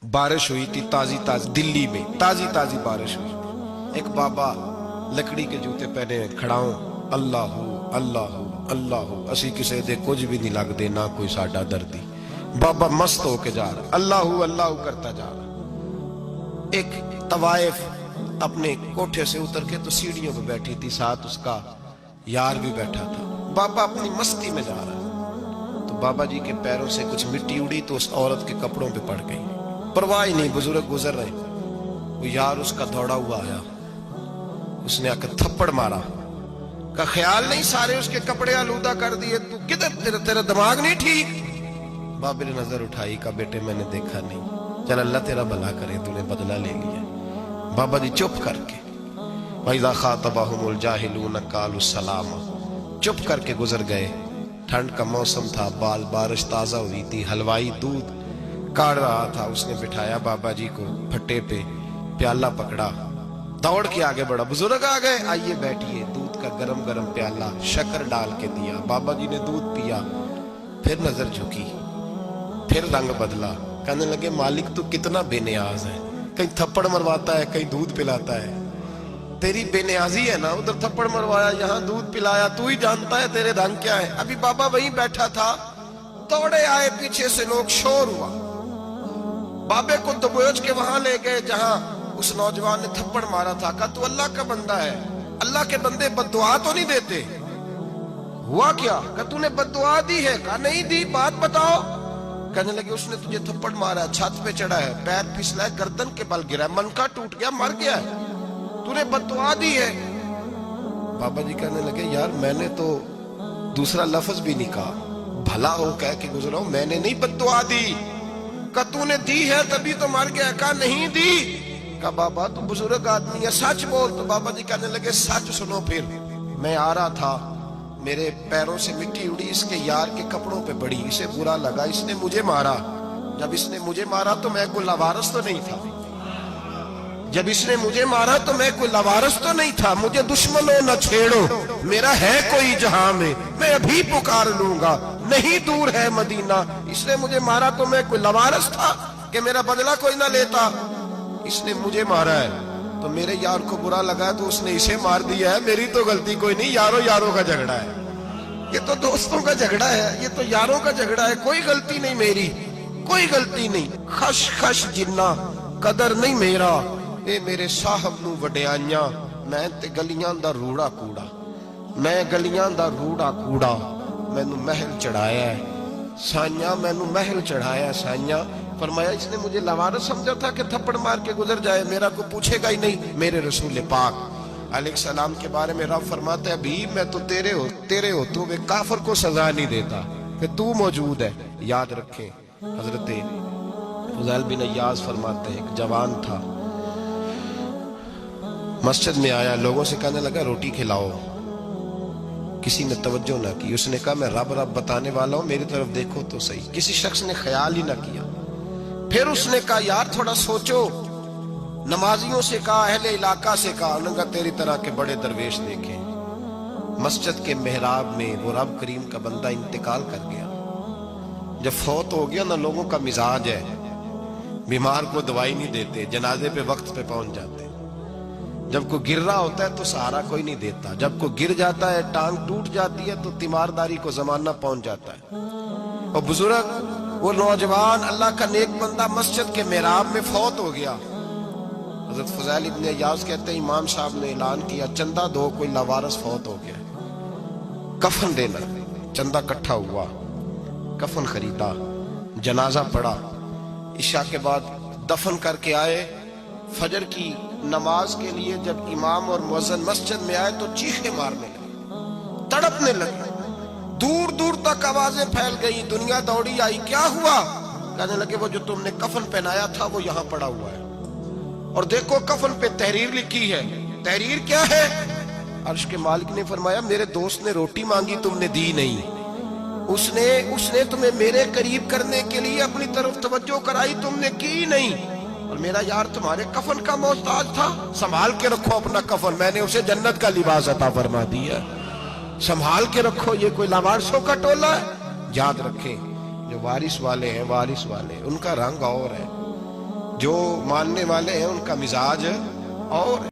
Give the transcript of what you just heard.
बारिश हुई थी ताजी ताजी, दिल्ली में ताजी ताजी बारिश हुई। एक बाबा लकड़ी के जूते पहने खड़ा हूं, अल्लाह अल्लाह अल्लाह, असी किसी दे कुछ भी नहीं लगते, ना कोई साडा दर्दी। बाबा मस्त होके जा रहा, अल्लाह अल्लाह करता जा रहा। एक तवाइफ अपने कोठे से उतर के तो सीढ़ियों पे बैठी थी, साथ उसका यार भी बैठा था। बाबा अपनी मस्ती में जा रहा, तो बाबा जी के पैरों से कुछ मिट्टी उड़ी तो उस औरत के कपड़ों पे पड़ गई। परवाह ही नहीं, बुजुर्ग गुजर रहे। वो यार उसका दौड़ा हुआ आया, उसने आकर थप्पड़ मारा, का ख्याल नहीं सारे उसके कपड़े आलूदा कर दिए, तू किधर, तेरा दिमाग नहीं ठीक। बाबे ने नजर उठाई, का बेटे मैंने देखा नहीं, चल अल्लाह तेरा भला करे, तूने बदला ले लिया। बाबा जी चुप करके, वइज़ा ख़ातबहुमुल जाहिलून क़ालू सलामा, चुप करके गुजर गए। ठंड का मौसम था, बारिश ताजा हुई थी, हलवाई दूध काढ़ रहा था, उसने बिठाया बाबा जी को फट्टे पे, प्याला पकड़ा, दौड़ के आगे बढ़ा, बुजुर्ग आ गए, आइए बैठिए। दूध का गरम गरम प्याला शक्कर डाल के दिया, बाबा जी ने दूध पिया, फिर नजर झुकी, फिर रंग बदला, कहने लगे मालिक तू कितना बेनियाज है, कहीं थप्पड़ मरवाता है, कहीं दूध पिलाता है, तेरी बेनियाजी है ना, उधर थप्पड़ मरवाया, यहाँ दूध पिलाया, तू ही जानता है तेरे रंग क्या है। अभी बाबा वहीं बैठा था, दौड़े आए पीछे से लोग, शोर हुआ, बाबे को दबोच के वहां ले गए जहां उस नौजवान ने थप्पड़ मारा था। कहा तू अल्लाह का बंदा है, अल्लाह के बंदे बद्दुआ तो नहीं देते, हुआ क्या? कहा तूने बद्दुआ दी है? कहा नहीं दी, बात बताओ। कहने लगे उसने तुझे थप्पड़ मारा, छत पे चढ़ा है, पैर फिसला है, गर्दन के बल गिरा है, मनका टूट गया, मर गया है, तूने बद्दुआ दी है। बाबा जी कहने लगे यार मैंने तो दूसरा लफ्ज भी नहीं कहा, भला हो कह के गुजरा हूं, मैंने नहीं बद्दुआ दी। का तूने दी है तभी तो मर गया? का नहीं दी। का बाबा तू बुजुर्ग आदमी है, सच बोल। तो बाबा जी कहने लगे सच सुनो। फिर मैं आ रहा था, मेरे पैरों से मिट्टी उड़ी, इसके यार के कपड़ों पे पड़ी, इसे बुरा लगा, इसने मुझे मारा। जब इसने मुझे मारा तो मैं कोई लवारस तो नहीं था, जब इसने मुझे मारा तो मैं कोई लवारस तो नहीं था। मुझे दुश्मनों न छेड़ो, मेरा है कोई जहां में, मैं अभी पुकार लूंगा, नहीं दूर है मदीना। इसने मुझे मारा तो मैं कोई लवारस था कि मेरा बदला कोई ना लेता। इसने मुझे मारा है तो मेरे यार को बुरा लगा है तो उसने इसे मार दिया है, मेरी तो गलती कोई नहीं, यारों यारों का झगड़ा है, ये तो दोस्तों का झगड़ा है, ये तो यारों का झगड़ा है, कोई गलती नहीं मेरी, कोई गलती नहीं। खश खश जिन्ना कदर नहीं मेरा, ए मेरे साहब नू वडियाइयां, मैं ते गलियां दा रूड़ा कूड़ा, मैं गलियां दा रूड़ा कूड़ा, मैनू महल चढ़ाया है साइया, मैनू महल चढ़ाया साइया। फरमाया इसने मुझे लवारस समझा था कि थप्पड़ मार के गुजर जाए, मेरा को पूछेगा ही नहीं। मेरे रसूल पाक अलैहिस्सलाम के बारे में रब फरमाता है भी मैं तो तेरे हो तू वे काफर को सजा नहीं देता, फिर तू मौजूद है। याद रखें हजरत फुज़ैल बिन अय्याज़ फरमाते हैं एक जवान था, मस्जिद में आया, लोगों से कहने लगा रोटी खिलाओ, किसी ने तवज्जो ना की। उसने कहा मैं रब रब बताने वाला हूं, मेरी तरफ देखो तो सही। किसी शख्स ने ख्याल ही ना किया। फिर उसने कहा यार थोड़ा सोचो, नमाजियों से कहा, अहले इलाका से कहा, उन्होंने कहा तेरी तरह के बड़े दरवेश देखे। मस्जिद के मेहराब में वो रब करीम का बंदा इंतकाल कर गया। जब फौत हो गया ना, लोगों का मिजाज है, बीमार को दवाई नहीं देते, जनाजे पे वक्त पे पहुंच जाते। जब कोई गिर रहा होता है तो सहारा कोई नहीं देता, जब कोई गिर जाता है, टांग टूट जाती है तो तीमारदारी को जमाना पहुंच जाता है। और बुजुर्ग वो नौजवान अल्लाह का नेक बंदा मस्जिद के मेहराब में फौत हो गया। हजरत फुज़ैल इब्न अय्याज़ कहते हैं इमाम साहब ने ऐलान किया चंदा दो, कोई लवारस फौत हो गया, कफन देना। चंदा इकट्ठा हुआ, कफन खरीदा, जनाजा पड़ा, इशा के बाद दफन करके आए। फजर की नमाज के लिए जब इमाम और मुअज्जिन मस्जिद में आए तो चीखे मारने लगे, तड़पने लगे, दूर दूर तक आवाजें फैल गई, दुनिया दौड़ी आई, क्या हुआ? कहने लगे वो जो तुमने कफन पहनाया था वो यहाँ पड़ा हुआ है, और देखो कफन पे तहरीर लिखी है। तहरीर क्या है? अर्श के मालिक ने फरमाया मेरे दोस्त ने रोटी मांगी, तुमने दी नहीं, उसने तुम्हें मेरे करीब करने के लिए अपनी तरफ तवज्जो कराई, तुमने की नहीं, और मेरा यार तुम्हारे कफन का मोहताज था, संभाल के रखो अपना कफन, मैंने उसे जन्नत का लिबास अता फरमा दिया, संभाल के रखो, ये कोई लावारिसों का टोला है। याद रखें जो वारिस वाले हैं, वारिस वाले उनका रंग और है, جو ماننے والے ہیں ان کا مزاج اور